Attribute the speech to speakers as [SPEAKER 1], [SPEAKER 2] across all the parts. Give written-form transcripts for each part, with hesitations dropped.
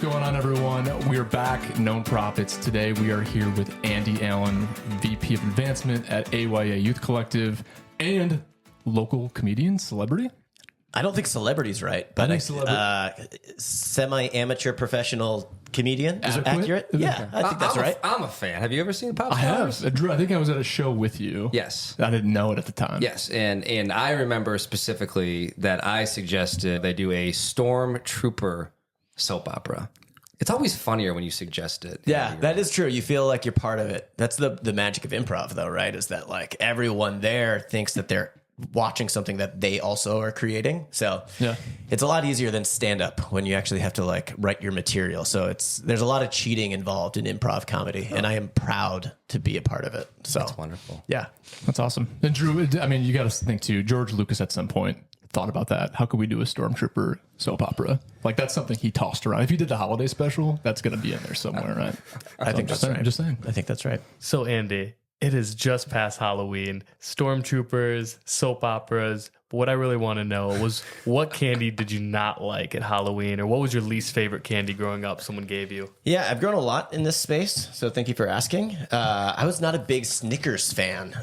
[SPEAKER 1] going on, everyone? We're back, Known Profits. Today we are here with Andy Allen, VP of Advancement at AYA Youth Collective and local comedian, celebrity.
[SPEAKER 2] I don't think celebrity's right, but semi-amateur professional comedian. Is it accurate? Yeah, I think that's right.
[SPEAKER 3] I'm a fan. Have you ever seen Pop
[SPEAKER 1] I
[SPEAKER 3] Stars?
[SPEAKER 1] have. Drew, I think I was at a show with you.
[SPEAKER 3] Yes.
[SPEAKER 1] I didn't know it at the time.
[SPEAKER 3] Yes, and I remember specifically that I suggested they do a Stormtrooper soap opera. It's always funnier when you suggest it.
[SPEAKER 2] Yeah, that is true. You feel like you're part of it. That's the magic of improv, though, right? Is that like everyone there thinks that they're watching something that they also are creating. So yeah, it's a lot easier than stand up when you actually have to like write your material. So there's a lot of cheating involved in improv comedy, and I am proud to be a part of it. So
[SPEAKER 3] that's wonderful.
[SPEAKER 2] Yeah,
[SPEAKER 1] that's awesome. And Drew, I mean, you got to think too. George Lucas at some point thought about that. How could we do a Stormtrooper soap opera? Like that's something he tossed around. If he did the holiday special, that's going to be in there somewhere, right?
[SPEAKER 2] I think that's right.
[SPEAKER 1] I'm just saying.
[SPEAKER 2] I think that's right.
[SPEAKER 4] So Andy, it is just past Halloween. Stormtroopers, soap operas. But what I really want to know was what candy did you not like at Halloween, or what was your least favorite candy growing up someone gave you?
[SPEAKER 2] Yeah, I've grown a lot in this space, so thank you for asking. I was not a big Snickers fan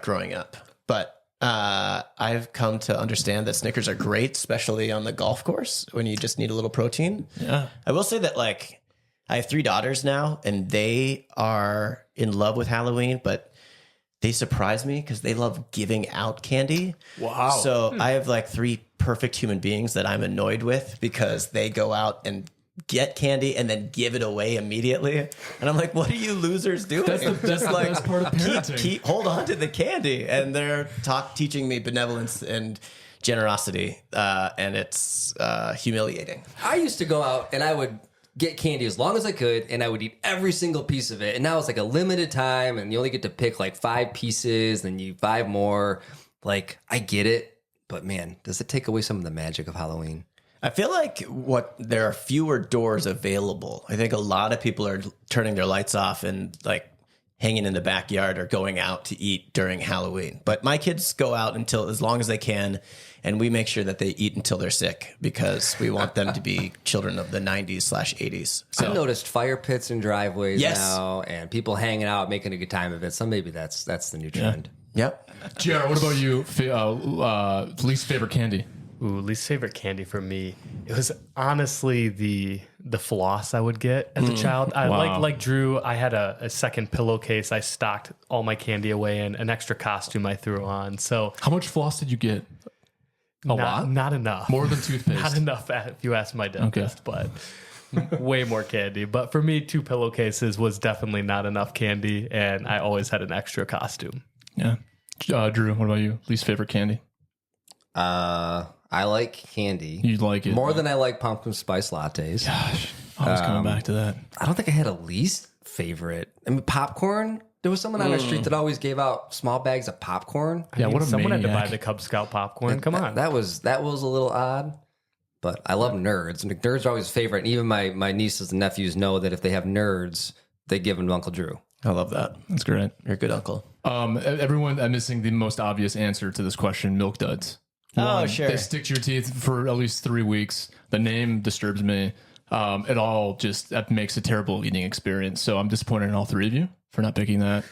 [SPEAKER 2] growing up, but I've come to understand that Snickers are great, especially on the golf course when you just need a little protein.
[SPEAKER 1] Yeah.
[SPEAKER 2] I will say that like I have 3 daughters now, and they are in love with Halloween, but they surprise me because they love giving out candy.
[SPEAKER 1] Wow.
[SPEAKER 2] So I have like 3 perfect human beings that I'm annoyed with because they go out and get candy and then give it away immediately. And I'm like, what are you losers doing?
[SPEAKER 1] That's the best part of parenting.
[SPEAKER 2] Hold on to the candy. And they're teaching me benevolence and generosity. And it's humiliating.
[SPEAKER 3] I used to go out and I would get candy as long as I could, and I would eat every single piece of it. And now it's like a limited time, and you only get to pick like 5 pieces, then you 5 more. Like, I get it, but man, does it take away some of the magic of Halloween?
[SPEAKER 2] I feel like there are fewer doors available. I think a lot of people are turning their lights off and like hanging in the backyard or going out to eat during Halloween. But my kids go out until as long as they can, and we make sure that they eat until they're sick because we want them to be children of the 90s/80s. So
[SPEAKER 3] I've noticed fire pits and driveways now, and people hanging out, making a good time of it. So maybe that's the new trend.
[SPEAKER 2] Yep.
[SPEAKER 1] Jared, what about you? Least favorite candy?
[SPEAKER 4] Ooh, least favorite candy for me. It was honestly the floss I would get as a child. I like Drew. I had a second pillowcase. I stocked all my candy away in an extra costume I threw on. So
[SPEAKER 1] how much floss did you get? A lot?
[SPEAKER 4] Not enough.
[SPEAKER 1] More than toothpaste?
[SPEAKER 4] Not enough if you ask my dentist, but way more candy. But for me, 2 pillowcases was definitely not enough candy, and I always had an extra costume.
[SPEAKER 1] Yeah. Drew, what about you? Least favorite candy?
[SPEAKER 3] I like candy.
[SPEAKER 1] You like it?
[SPEAKER 3] More than I like pumpkin spice lattes.
[SPEAKER 1] Gosh, I was coming back to that.
[SPEAKER 3] I don't think I had a least favorite. I mean, popcorn. There was someone on our street that always gave out small bags of popcorn.
[SPEAKER 1] Yeah, what a
[SPEAKER 4] someone
[SPEAKER 1] maniac.
[SPEAKER 4] had to buy the Cub Scout popcorn. Come on.
[SPEAKER 3] That was a little odd. But I love nerds. And nerds are always a favorite. And even my nieces and nephews know that if they have nerds, they give them to Uncle Drew.
[SPEAKER 2] I love that.
[SPEAKER 1] That's great.
[SPEAKER 2] You're a good uncle.
[SPEAKER 1] Everyone, I'm missing the most obvious answer to this question, Milk Duds.
[SPEAKER 2] Sure.
[SPEAKER 1] They stick to your teeth for at least 3 weeks. The name disturbs me. It all just that makes a terrible eating experience. So I'm disappointed in all 3 of you for not picking that.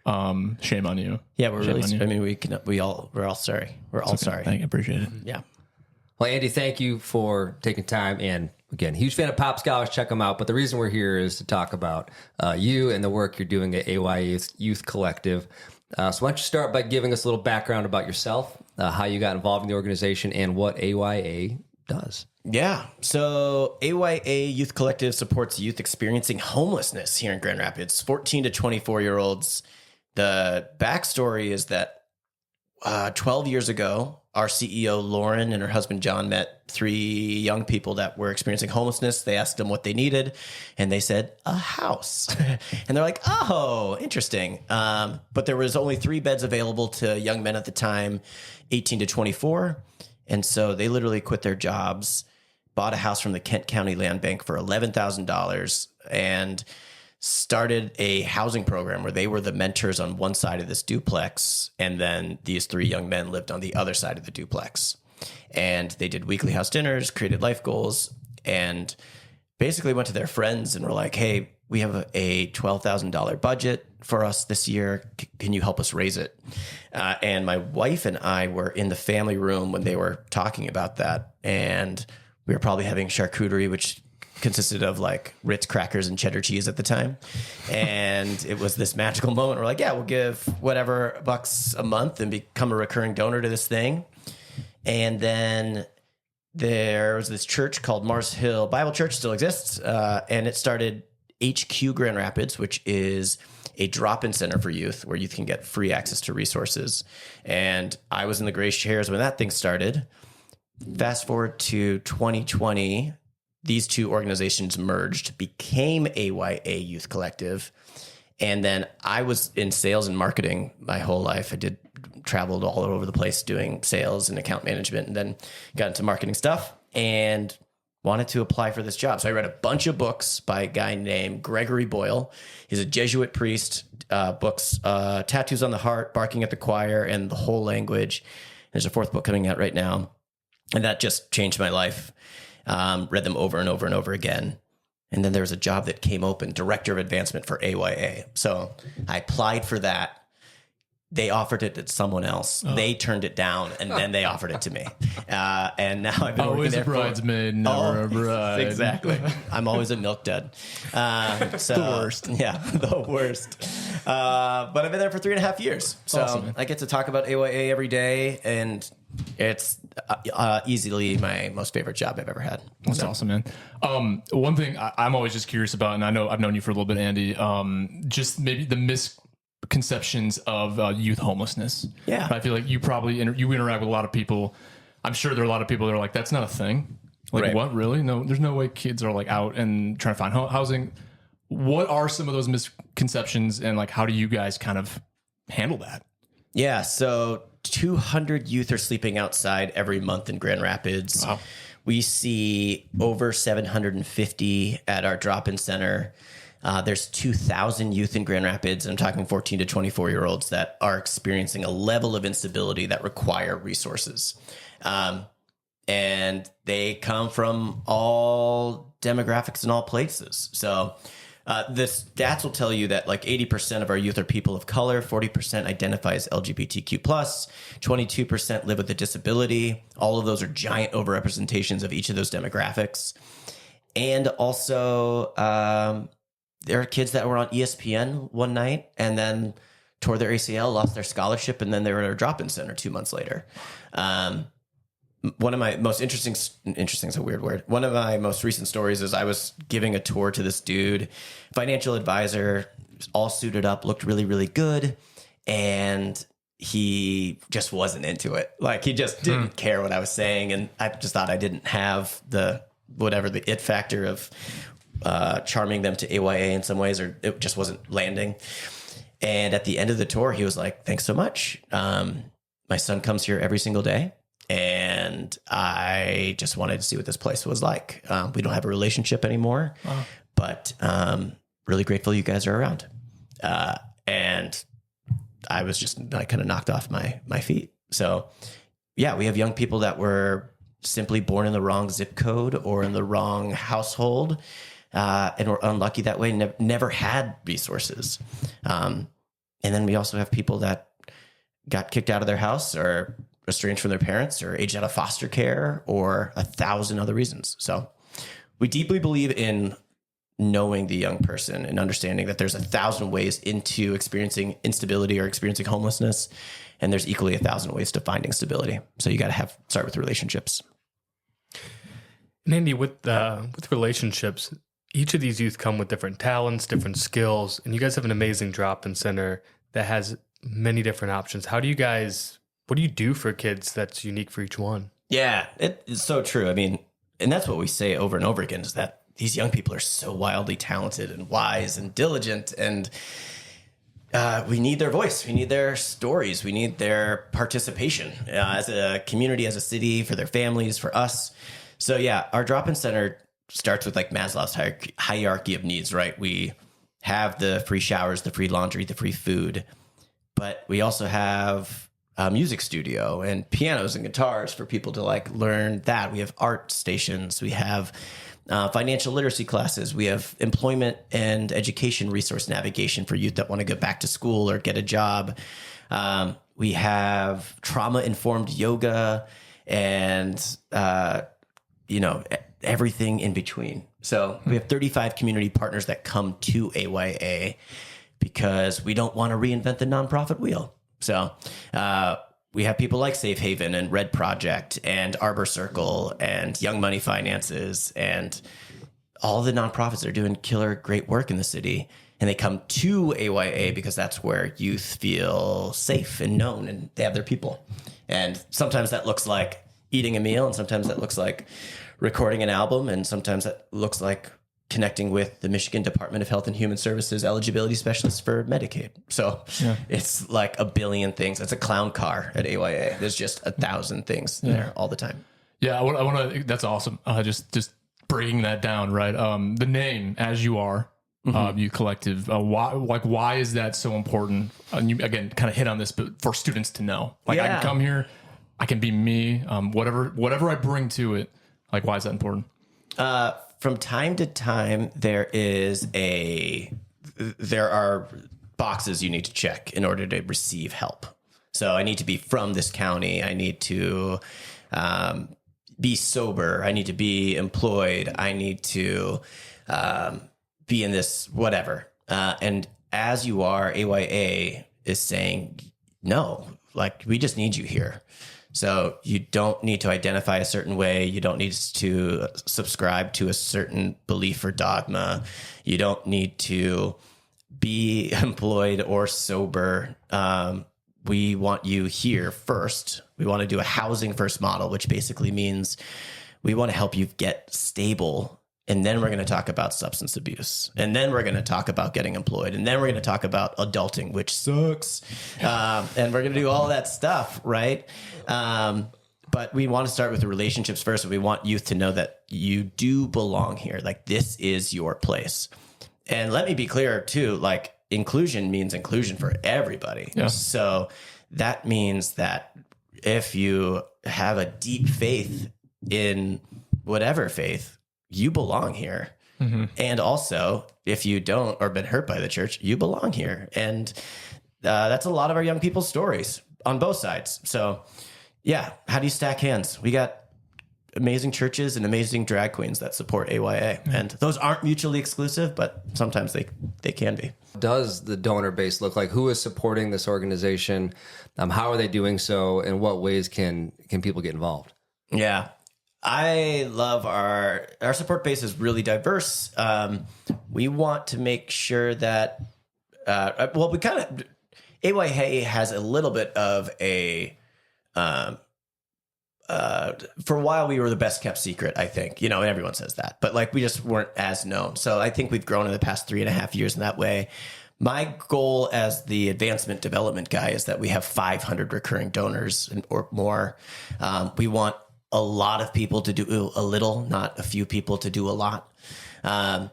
[SPEAKER 1] Shame on you.
[SPEAKER 2] Yeah, we're all sorry. We're all sorry.
[SPEAKER 1] Thank you. Appreciate it.
[SPEAKER 2] Yeah.
[SPEAKER 3] Well, Andy, thank you for taking time. And again, huge fan of Pop Scouts. Check them out. But the reason we're here is to talk about you and the work you're doing at AYA Youth Collective. So why don't you start by giving us a little background about yourself, how you got involved in the organization, and what AYA does.
[SPEAKER 2] Yeah. So AYA Youth Collective supports youth experiencing homelessness here in Grand Rapids, 14 to 24-year-olds. The backstory is that 12 years ago, our CEO, Lauren, and her husband, John, met 3 young people that were experiencing homelessness. They asked them what they needed, and they said, a house. And they're like, oh, interesting. But there was only 3 beds available to young men at the time, 18 to 24. And so they literally quit their jobs, bought a house from the Kent County Land Bank for $11,000, and started a housing program where they were the mentors on one side of this duplex, and then these 3 young men lived on the other side of the duplex. And they did weekly house dinners, created life goals, and basically went to their friends and were like, hey, we have a $12,000 budget for us this year. Can you help us raise it? And my wife and I were in the family room when they were talking about that. And we were probably having charcuterie, which consisted of like Ritz crackers and cheddar cheese at the time. And it was this magical moment. We're like, yeah, we'll give whatever bucks a month and become a recurring donor to this thing. And then there was this church called Mars Hill Bible Church, still exists. And it started HQ Grand Rapids, which is a drop-in center for youth where youth can get free access to resources. And I was in the gray chairs when that thing started. Fast forward to 2020, these two organizations merged, became AYA Youth Collective. And then I was in sales and marketing my whole life. I traveled all over the place doing sales and account management, and then got into marketing stuff and wanted to apply for this job. So I read a bunch of books by a guy named Gregory Boyle. He's a Jesuit priest, books, Tattoos on the Heart, Barking at the Choir, and The Whole Language. There's a fourth book coming out right now. And that just changed my life. Read them over and over and over again. And then there was a job that came open, Director of Advancement for AYA. So I applied for that. They offered it to someone else. Oh. They turned it down, and then they offered it to me. And now I've been
[SPEAKER 1] always
[SPEAKER 2] working there
[SPEAKER 1] a bridesmaid, never a bride.
[SPEAKER 2] Exactly. I'm always a milk dud. So,
[SPEAKER 1] the worst.
[SPEAKER 2] Yeah, the worst. But I've been there for 3.5 years. So awesome, I get to talk about AYA every day, and it's easily my most favorite job I've ever had.
[SPEAKER 1] That's awesome, man. One thing I'm always just curious about, and I know I've known you for a little bit, Andy, just maybe the misconceptions of youth homelessness.
[SPEAKER 2] Yeah.
[SPEAKER 1] I feel like you probably you interact with a lot of people. I'm sure there are a lot of people that are like, that's not a thing. Like, right. What, really? No, there's no way kids are like out and trying to find housing. What are some of those misconceptions, and like, how do you guys kind of handle that?
[SPEAKER 2] Yeah. So 200 youth are sleeping outside every month in Grand Rapids. Wow. We see over 750 at our drop-in center. There's 2,000 youth in Grand Rapids. I'm talking 14 to 24-year-olds that are experiencing a level of instability that require resources. And they come from all demographics and all places. So the stats will tell you that like 80% of our youth are people of color, 40% identify as LGBTQ+, 22% live with a disability. All of those are giant overrepresentations of each of those demographics. And also, there are kids that were on ESPN one night and then tore their ACL, lost their scholarship, and then they were at a drop-in center 2 months later. One of my most interesting is a weird word. One of my most recent stories is I was giving a tour to this dude, financial advisor, all suited up, looked really, really good. And he just wasn't into it. Like, he just didn't care what I was saying. And I just thought I didn't have the it factor of charming them to AYA in some ways, or it just wasn't landing. And at the end of the tour, he was like, thanks so much. My son comes here every single day, and I just wanted to see what this place was like. We don't have a relationship anymore, but really grateful you guys are around. And I was just like kind of knocked off my feet. So yeah, we have young people that were simply born in the wrong zip code or in the wrong household, and were unlucky that way, never had resources. And then we also have people that got kicked out of their house or estranged from their parents or aged out of foster care or 1,000 other reasons. So we deeply believe in knowing the young person and understanding that there's 1,000 ways into experiencing instability or experiencing homelessness. And there's equally 1,000 ways to finding stability. So you got to start with relationships.
[SPEAKER 4] And Andy, with relationships, each of these youth come with different talents, different skills, and you guys have an amazing drop-in center that has many different options. What do you do for kids that's unique for each one? Yeah,
[SPEAKER 2] it's so true. I mean, and that's what we say over and over again, is that these young people are so wildly talented and wise and diligent, and we need their voice. We need their stories. We need their participation as a community, as a city, for their families, for us. So yeah, our drop-in center starts with like Maslow's hierarchy of needs, right? We have the free showers, the free laundry, the free food, but we also have a music studio and pianos and guitars for people to like learn that. We have art stations. We have financial literacy classes. We have employment and education resource navigation for youth that want to go back to school or get a job. We have trauma-informed yoga and, everything in between. So we have 35 community partners that come to AYA because we don't want to reinvent the nonprofit wheel. So we have people like Safe Haven and Red Project and Arbor Circle and Young Money Finances and all the nonprofits are doing killer great work in the city. And they come to AYA because that's where youth feel safe and known and they have their people. And sometimes that looks like eating a meal and sometimes that looks like recording an album and sometimes that looks like connecting with the Michigan Department of Health and Human Services eligibility specialist for Medicaid. So it's like a billion things. It's a clown car at AYA. There's just 1,000 things there all the time.
[SPEAKER 1] Yeah, I want to. That's awesome. Just breaking that down, right? The name, As You Are, You Collective. Why is that so important? And you again kind of hit on this, but for students to know, I can come here, I can be me. Whatever I bring to it. Like, why is that important?
[SPEAKER 2] From time to time, there are boxes you need to check in order to receive help. So I need to be from this county. I need to be sober. I need to be employed. I need to be in this whatever. And As You Are, AYA is saying, no, like we just need you here. So you don't need to identify a certain way. You don't need to subscribe to a certain belief or dogma. You don't need to be employed or sober. We want you here first. We want to do a housing first model, which basically means we want to help you get stable. And then we're going to talk about substance abuse. And then we're going to talk about getting employed. And then we're going to talk about adulting, which sucks. And we're going to do all that stuff, right? But we want to start with the relationships first. We want youth to know that you do belong here. Like, this is your place. And let me be clear, too, like, inclusion means inclusion for everybody. Yeah. So that means that if you have a deep faith in whatever faith, you belong here. Mm-hmm. And also, if you don't or been hurt by the church, you belong here. And that's a lot of our young people's stories on both sides. So, yeah, how do you stack hands? We got amazing churches and amazing drag queens that support AYA. Mm-hmm. And those aren't mutually exclusive, but sometimes they can be.
[SPEAKER 3] Does the donor base look like? Who is supporting this organization? How are they doing so? In what ways can people get involved?
[SPEAKER 2] Yeah. I love our support base is really diverse. We want to make sure that, AYA has a little bit of a, for a while we were the best kept secret, I think, and everyone says that, but like we just weren't as known. So I think we've grown in the past 3.5 years in that way. My goal as the advancement development guy is that we have 500 recurring donors or more. We want a lot of people to do a little, not a few people to do a lot. All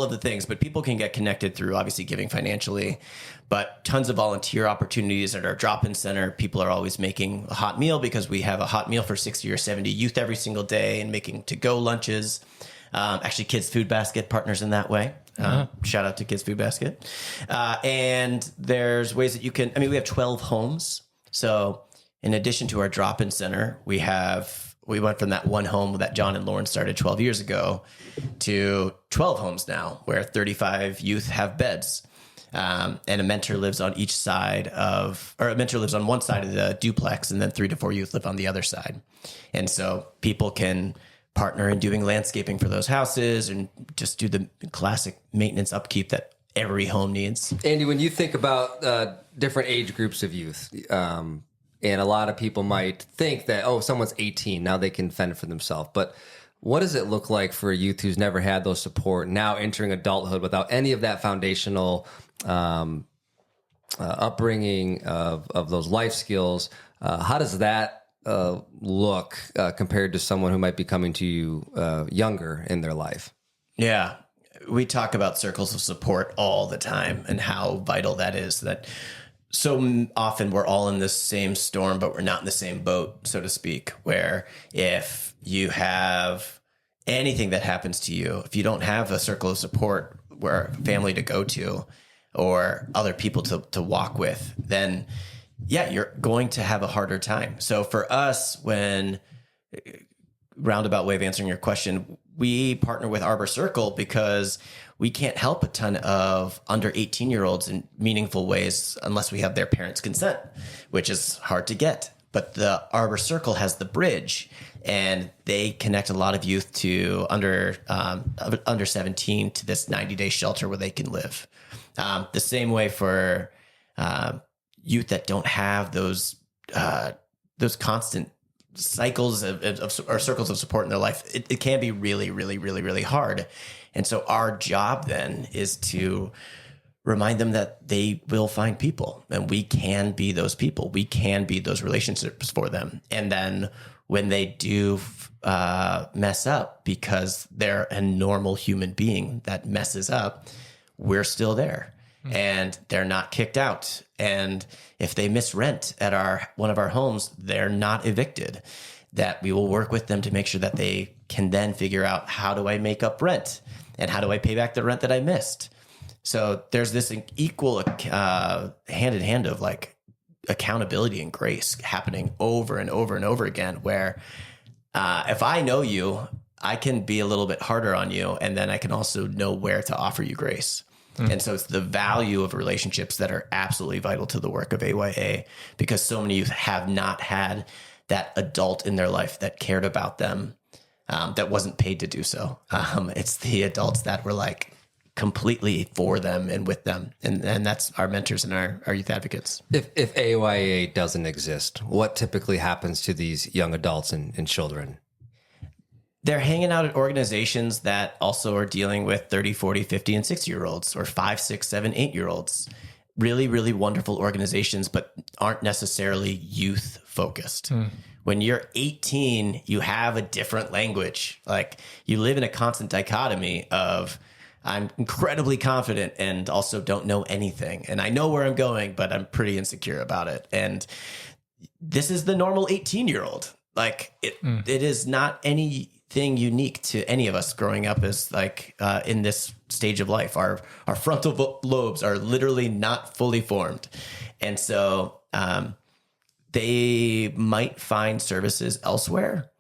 [SPEAKER 2] of the things, but people can get connected through obviously giving financially, but tons of volunteer opportunities at our drop-in center. People are always making a hot meal because we have a hot meal for 60 or 70 youth every single day and making to-go lunches. Actually, Kids Food Basket partners in that way. Shout out to Kids Food Basket. And there's ways that you can, we have 12 homes. So in addition to our drop-in center, we went from that one home that John and Lauren started 12 years ago to 12 homes now, where 35 youth have beds. And a mentor lives on one side of the duplex, and then 3 to 4 youth live on the other side. And so people can partner in doing landscaping for those houses and just do the classic maintenance upkeep that every home needs.
[SPEAKER 3] Andy, when you think about different age groups of youth, and a lot of people might think that, someone's 18, now they can fend for themselves. But what does it look like for a youth who's never had those support, now entering adulthood without any of that foundational upbringing of those life skills? How does that look compared to someone who might be coming to you younger in their life?
[SPEAKER 2] Yeah. We talk about circles of support all the time and how vital that is, that often we're all in the same storm, but we're not in the same boat, so to speak, where if you have anything that happens to you, if you don't have a circle of support where family to go to or other people to walk with, then yeah, you're going to have a harder time. So for us, when roundabout way of answering your question, we partner with Arbor Circle because we can't help a ton of under 18-year-olds in meaningful ways unless we have their parents' consent, which is hard to get. But the Arbor Circle has the bridge, and they connect a lot of youth to under 17 to this 90-day shelter where they can live. The same way for youth that don't have those constant cycles or circles of support in their life, it can be really, really, really, really hard. And so our job then is to remind them that they will find people, and we can be those people. We can be those relationships for them. And then when they do mess up because they're a normal human being that messes up, we're still there. And they're not kicked out. And if they miss rent at one of our homes, they're not evicted. That we will work with them to make sure that they can then figure out, how do I make up rent? And how do I pay back the rent that I missed? So there's this equal hand in hand of like accountability and grace happening over and over and over again, where if I know you, I can be a little bit harder on you. And then I can also know where to offer you grace. And so it's the value of relationships that are absolutely vital to the work of AYA, because so many youth have not had that adult in their life that cared about them, that wasn't paid to do so. It's the adults that were like completely for them and with them. And that's our mentors and our youth advocates.
[SPEAKER 3] If AYA doesn't exist, what typically happens to these young adults and children?
[SPEAKER 2] They're hanging out at organizations that also are dealing with 30, 40, 50, and 60-year-olds, or 5, 6, 7, 8-year-olds. Really, really wonderful organizations, but aren't necessarily youth focused. When you're 18, you have a different language. Like, you live in a constant dichotomy of, I'm incredibly confident and also don't know anything. And I know where I'm going, but I'm pretty insecure about it. And this is the normal 18-year-old. Like, it is not anything unique to any of us growing up as like in this stage of life. Our frontal lobes are literally not fully formed. And so they might find services elsewhere,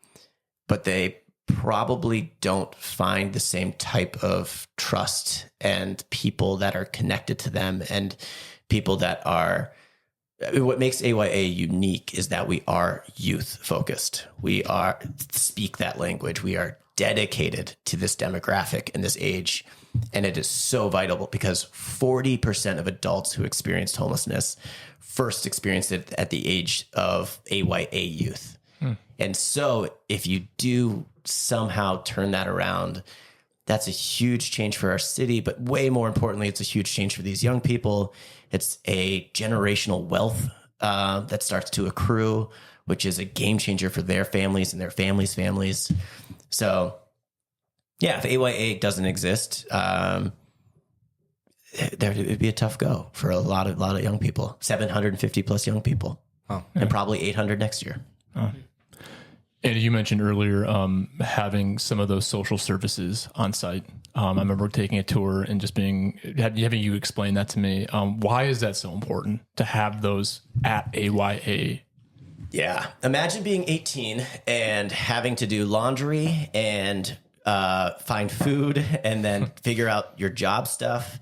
[SPEAKER 2] but they probably don't find the same type of trust and people that are connected to them, and people that are. What makes AYA unique is that we are youth focused. We speak that language. We are dedicated to this demographic and this age. And it is so vital because 40% of adults who experienced homelessness first experienced it at the age of AYA youth. And so if you do somehow turn that around, that's a huge change for our city, but way more importantly, it's a huge change for these young people. It's a generational wealth that starts to accrue, which is a game changer for their families and their families' families. So, yeah, if AYA doesn't exist, it would be a tough go for a lot of young people. 750 plus young people, and probably 800 next year.
[SPEAKER 1] And you mentioned earlier having some of those social services on site. I remember taking a tour and just having you explain that to me. Why is that so important to have those at AYA?
[SPEAKER 2] Yeah. Imagine being 18 and having to do laundry and find food and then figure out your job stuff.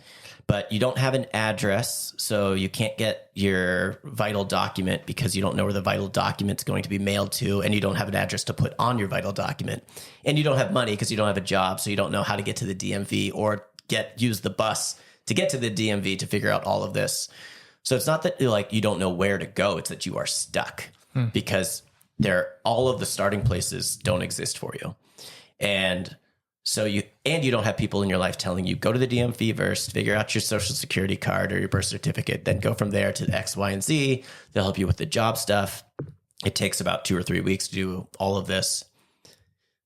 [SPEAKER 2] But you don't have an address, so you can't get your vital document because you don't know where the vital document's going to be mailed to, and you don't have an address to put on your vital document. And you don't have money because you don't have a job, so you don't know how to get to the DMV or use the bus to get to the DMV to figure out all of this. So it's not that you don't know where to go, it's that you are stuck because all of the starting places don't exist for you. And so you don't have people in your life telling you, go to the DMV first, figure out your social security card or your birth certificate, then go from there to X, Y, and Z. They'll help you with the job stuff. It takes about 2 or 3 weeks to do all of this.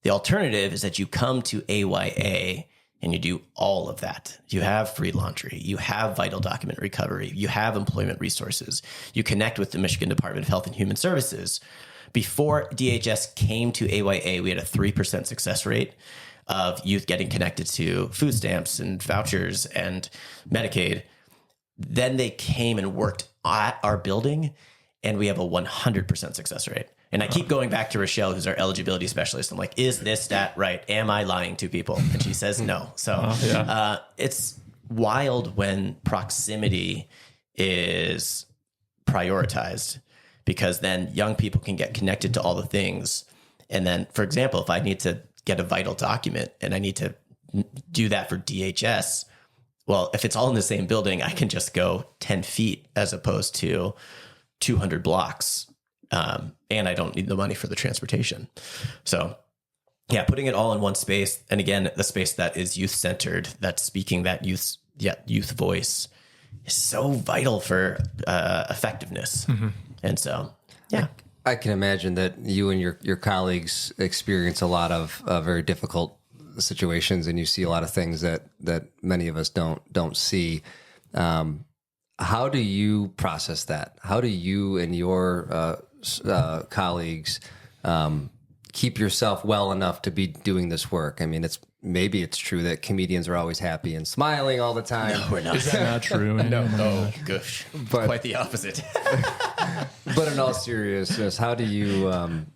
[SPEAKER 2] The alternative is that you come to AYA and you do all of that. You have free laundry, you have vital document recovery, you have employment resources, you connect with the Michigan Department of Health and Human Services. Before DHS came to AYA, we had a 3% success rate of youth getting connected to food stamps and vouchers and Medicaid. Then they came and worked at our building, and we have a 100% success rate. And I keep going back to Rochelle, who's our eligibility specialist. I'm like, is this stat right? Am I lying to people? And she says no. So it's wild when proximity is prioritized, because then young people can get connected to all the things. And then, for example, if I need to get a vital document and I need to do that for DHS, well, if it's all in the same building, I can just go 10 feet as opposed to 200 blocks. And I don't need the money for the transportation. So yeah, putting it all in one space. And again, the space that is youth centered, that's speaking that youth voice is so vital for effectiveness. And so, yeah.
[SPEAKER 3] I can imagine that you and your colleagues experience a lot of very difficult situations, and you see a lot of things that many of us don't see. How do you process that? How do you and your colleagues keep yourself well enough to be doing this work? I mean, maybe it's true that comedians are always happy and smiling all the time.
[SPEAKER 2] No, we're not.
[SPEAKER 1] Is that not true?
[SPEAKER 2] No. Oh, gosh. But, quite the opposite.
[SPEAKER 3] But in all seriousness, how do you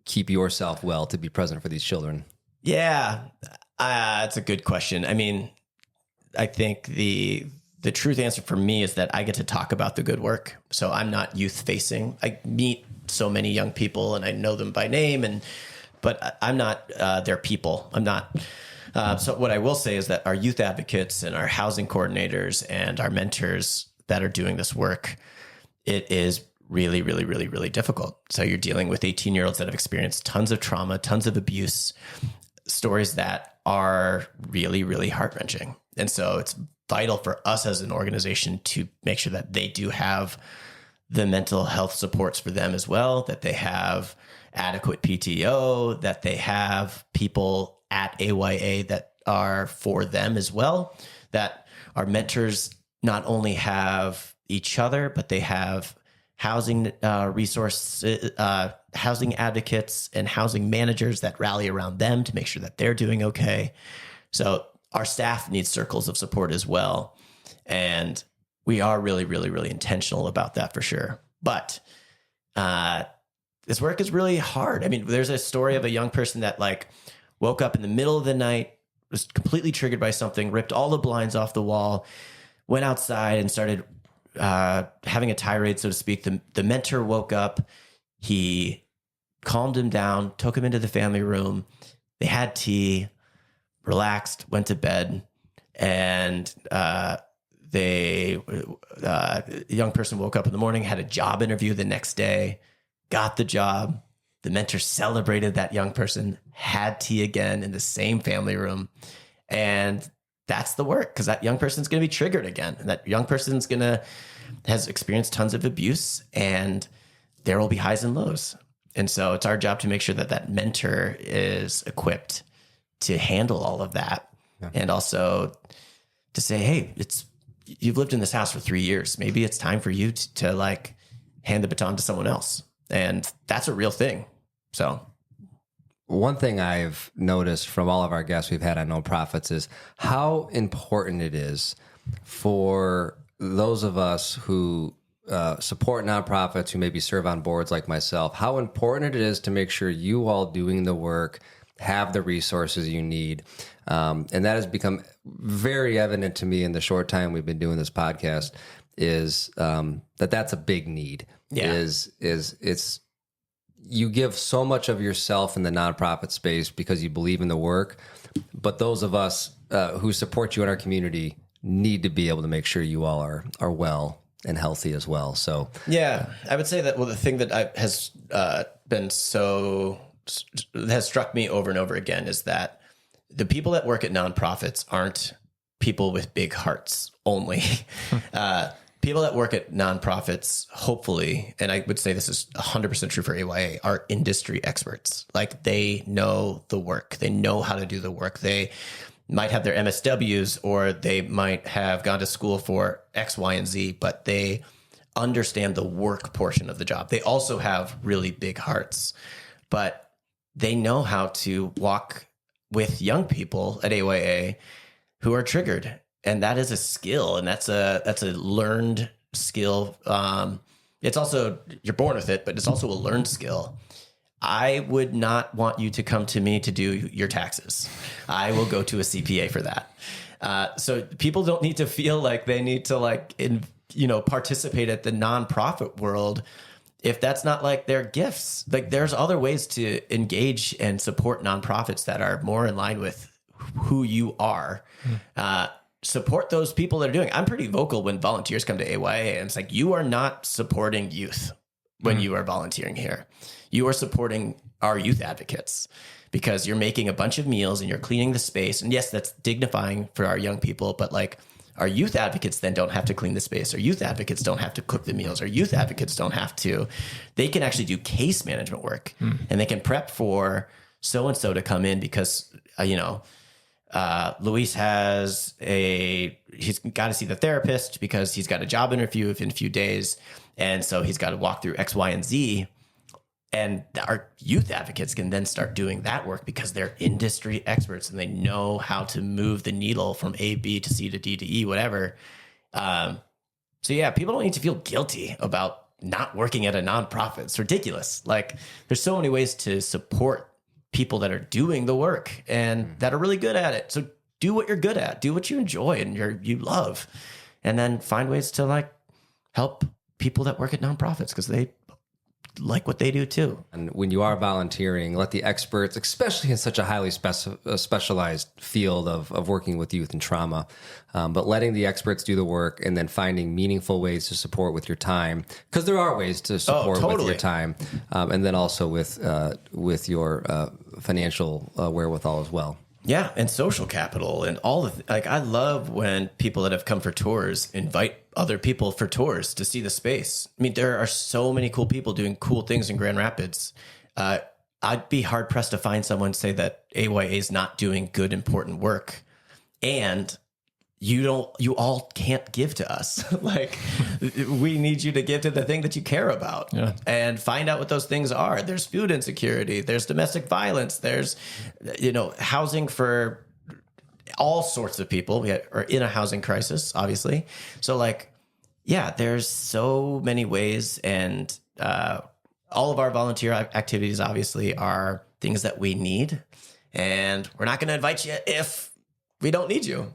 [SPEAKER 3] keep yourself well to be present for these children?
[SPEAKER 2] Yeah, it's a good question. I mean, I think the truth answer for me is that I get to talk about the good work. So I'm not youth facing. I meet so many young people and I know them by name, but I'm not their people. I'm not. So what I will say is that our youth advocates and our housing coordinators and our mentors that are doing this work, it is really, really, really, really difficult. So you're dealing with 18-year-olds that have experienced tons of trauma, tons of abuse, stories that are really, really heart-wrenching. And so it's vital for us as an organization to make sure that they do have the mental health supports for them as well, that they have adequate PTO, that they have people at AYA that are for them as well, that our mentors not only have each other, but they have housing resources, housing advocates and housing managers that rally around them to make sure that they're doing okay. So our staff needs circles of support as well. And we are really, really, really intentional about that for sure. But this work is really hard. I mean, there's a story of a young person that woke up in the middle of the night, was completely triggered by something, ripped all the blinds off the wall, went outside and started having a tirade, so to speak. The mentor woke up, he calmed him down, took him into the family room. They had tea, relaxed, went to bed, and the young person woke up in the morning, had a job interview the next day, got the job. The mentor celebrated that young person, had tea again in the same family room. And that's the work, because that young person's going to be triggered again. And that young person's has experienced tons of abuse, and there will be highs and lows. And so it's our job to make sure that that mentor is equipped to handle all of that. Yeah. And also to say, hey, you've lived in this house for 3 years. Maybe it's time for you to hand the baton to someone else. And that's a real thing. So
[SPEAKER 3] one thing I've noticed from all of our guests we've had on nonprofits is how important it is for those of us who support nonprofits, who maybe serve on boards like myself, how important it is to make sure you all doing the work have the resources you need. And that has become very evident to me in the short time we've been doing this podcast, is that's a big need. Yeah. It's you give so much of yourself in the nonprofit space because you believe in the work, but those of us who support you in our community need to be able to make sure you all are well and healthy as well. So
[SPEAKER 2] yeah, I would say that the thing that has struck me over and over again is that the people that work at nonprofits aren't people with big hearts only. people that work at nonprofits, hopefully, and I would say this is 100% true for AYA, are industry experts. Like they know the work. They know how to do the work. They might have their MSWs or they might have gone to school for X, Y, and Z, but they understand the work portion of the job. They also have really big hearts, but they know how to walk with young people at AYA who are triggered. And that is a skill, and that's a learned skill. It's also, you're born with it, but it's also a learned skill. I would not want you to come to me to do your taxes. I will go to a CPA for that. So people don't need to feel like they need to participate at the nonprofit world if that's not like their gifts. Like there's other ways to engage and support nonprofits that are more in line with who you are. Support those people that are doing. I'm pretty vocal when volunteers come to AYA, and it's like, you are not supporting youth when you are volunteering here. You are supporting our youth advocates because you're making a bunch of meals and you're cleaning the space. And yes, that's dignifying for our young people, but like our youth advocates then don't have to clean the space. Our youth advocates don't have to cook the meals. Our youth advocates don't have to. They can actually do case management work and they can prep for so-and-so to come in because, Luis he's got to see the therapist because he's got a job interview in a few days. And so he's got to walk through X, Y, and Z. And our youth advocates can then start doing that work because they're industry experts and they know how to move the needle from A, B to C to D to E, whatever. So yeah, people don't need to feel guilty about not working at a nonprofit. It's ridiculous. Like there's so many ways to support people that are doing the work and that are really good at it. So do what you're good at, do what you enjoy and you love, and then find ways to like help people that work at nonprofits because they like what they do too.
[SPEAKER 3] And when you are volunteering, let the experts, especially in such a highly specialized field of working with youth and trauma, but letting the experts do the work and then finding meaningful ways to support with your time, because there are ways to support with your time, and then also with your financial wherewithal as well.
[SPEAKER 2] Yeah, and social capital and all I love when people that have come for tours invite other people for tours to see the space. I mean, there are so many cool people doing cool things in Grand Rapids. I'd be hard pressed to find someone say that AYA is not doing good, important work, and you all can't give to us. Like, we need you to give to the thing that you care about and find out what those things are. There's food insecurity. There's domestic violence. There's, housing for all sorts of people. We are in a housing crisis, obviously. So like, yeah, there's so many ways, and all of our volunteer activities obviously are things that we need, and we're not going to invite you if we don't need you.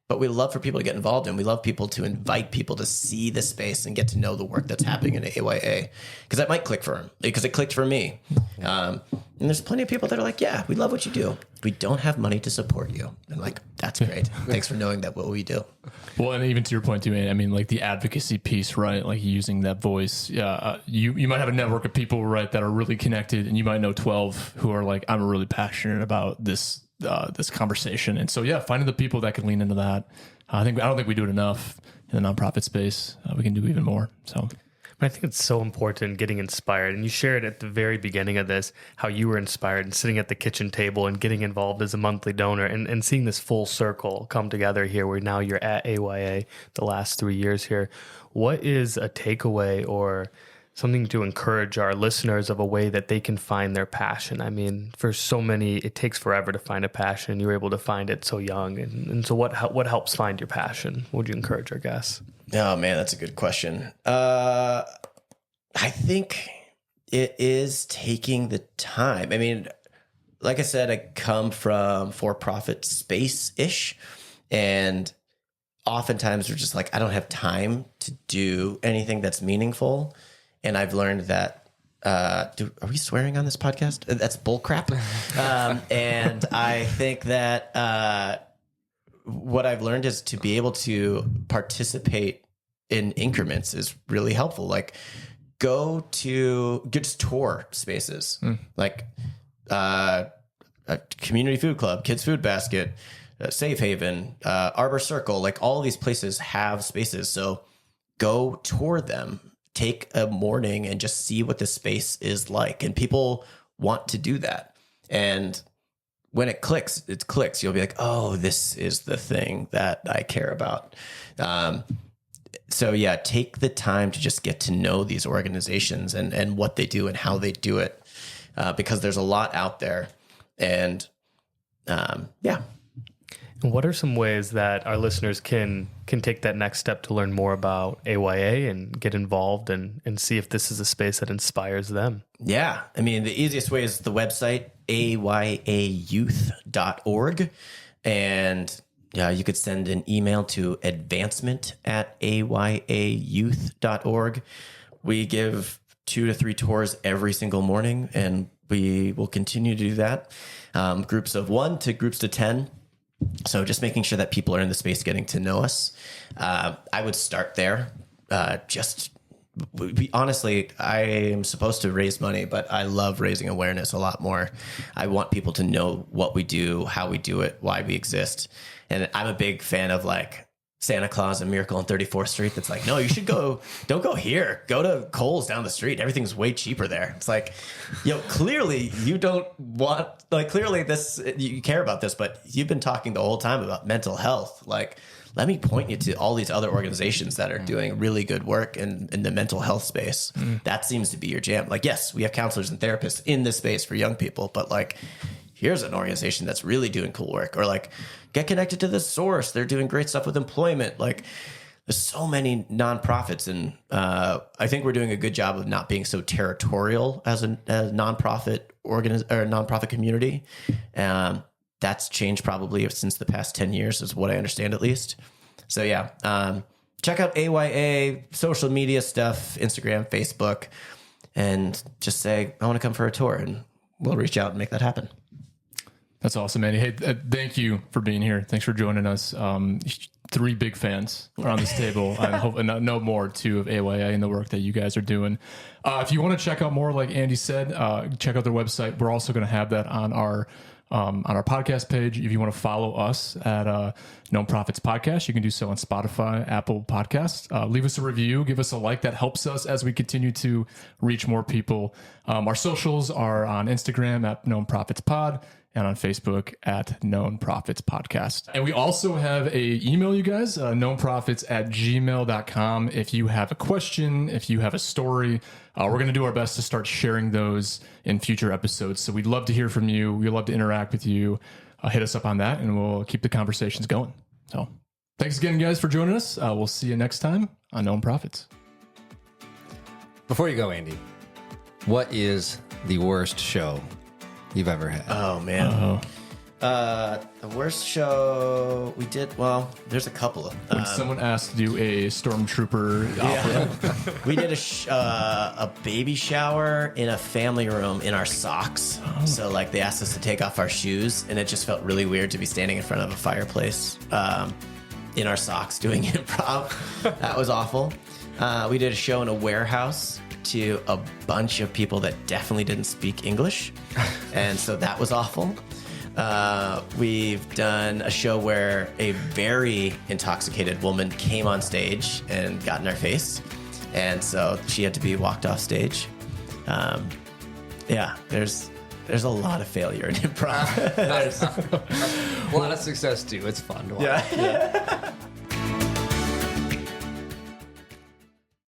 [SPEAKER 2] But we love for people to get involved, and we love people to invite people to see the space and get to know the work that's happening in AYA, because that might click for them, because it clicked for me. And there's plenty of people that are like, yeah, we love what you do. We don't have money to support you. And like, that's great. Thanks for knowing that what we do.
[SPEAKER 1] Well, and even to your point too, I mean, like the advocacy piece, right? Like using that voice. You might have a network of people, right, that are really connected, and you might know 12 who are like, I'm really passionate about this conversation. And so, yeah, finding the people that can lean into that. I don't think we do it enough in the nonprofit space. We can do even more. So
[SPEAKER 4] I think it's so important getting inspired. And you shared at the very beginning of this how you were inspired and sitting at the kitchen table and getting involved as a monthly donor and seeing this full circle come together here where now you're at AYA the last 3 years here. What is a takeaway or something to encourage our listeners of a way that they can find their passion? I mean, for so many, it takes forever to find a passion. You were able to find it so young. And so what helps find your passion? What would you encourage our guests?
[SPEAKER 2] Oh, man, that's a good question. I think it is taking the time. I mean, like I said, I come from for-profit space-ish, and oftentimes we're just like, I don't have time to do anything that's meaningful. And I've learned that, are we swearing on this podcast? That's bullcrap. And I think that what I've learned is to be able to participate in increments is really helpful. Like just tour spaces, like a community food club, Kids Food Basket, Safe Haven, Arbor Circle, like all of these places have spaces. So go tour them, take a morning and just see what the space is like. And people want to do that. And when it clicks, You'll be like, oh, this is the thing that I care about. So yeah, take the time to just get to know these organizations and what they do and how they do it, because there's a lot out there. And yeah.
[SPEAKER 4] And what are some ways that our listeners can take that next step to learn more about AYA and get involved and see if this is a space that inspires them?
[SPEAKER 2] Yeah. I mean, the easiest way is the website, ayayouth.org. And yeah, you could send an email to advancement@ayayouth.org. We give 2 to 3 tours every single morning, and we will continue to do that. Groups of 1 to groups to 10. So just making sure that people are in the space getting to know us. I would start there. Honestly, I am supposed to raise money, but I love raising awareness a lot more. I want people to know what we do, how we do it, why we exist. And I'm a big fan of like Santa Claus and Miracle on 34th Street. That's like, no, you should don't go here. Go to Kohl's down the street. Everything's way cheaper there. It's like, clearly you don't want, clearly you care about this, but you've been talking the whole time about mental health. Like, let me point you to all these other organizations that are doing really good work in the mental health space. That seems to be your jam. Like, yes, we have counselors and therapists in this space for young people, but like, here's an organization that's really doing cool work. Or like, get connected to the source. They're doing great stuff with employment. Like, there's so many nonprofits, and I think we're doing a good job of not being so territorial as a nonprofit nonprofit community. That's changed probably since the past 10 years, is what I understand at least. So yeah, check out AYA, social media stuff, Instagram, Facebook, and just say, I want to come for a tour, and we'll reach out and make that happen.
[SPEAKER 1] That's awesome, Andy. Hey, thank you for being here. Thanks for joining us. 3 big fans around this table. I hope and no more too of AYA and the work that you guys are doing. If you want to check out more, like Andy said, check out their website. We're also going to have that on our podcast page. If you want to follow us at Known Profits Podcast, you can do so on Spotify, Apple Podcasts. Leave us a review, give us a like. That helps us as we continue to reach more people. Our socials are on Instagram at Known Profits Pod, and on Facebook at Known Profits Podcast. And we also have a email, you guys, knownprofits@gmail.com. If you have a question, if you have a story, we're going to do our best to start sharing those in future episodes. So we'd love to hear from you. We'd love to interact with you. Hit us up on that, and we'll keep the conversations going. So thanks again, guys, for joining us. We'll see you next time on Known Profits.
[SPEAKER 3] Before you go, Andy, what is the worst show you've ever had?
[SPEAKER 2] Oh man. The worst show we did, well, there's a couple of
[SPEAKER 1] when someone asked to do a stormtrooper opera.
[SPEAKER 2] We did a baby shower in a family room in our socks. So like they asked us to take off our shoes, and it just felt really weird to be standing in front of a fireplace in our socks doing improv. That was awful. We did a show in a warehouse to a bunch of people that definitely didn't speak English. And so that was awful. We've done a show where a very intoxicated woman came on stage and got in our face. And so she had to be walked off stage. Yeah, there's a lot of failure in improv.
[SPEAKER 3] A lot of success too. It's fun to watch.
[SPEAKER 2] Yeah.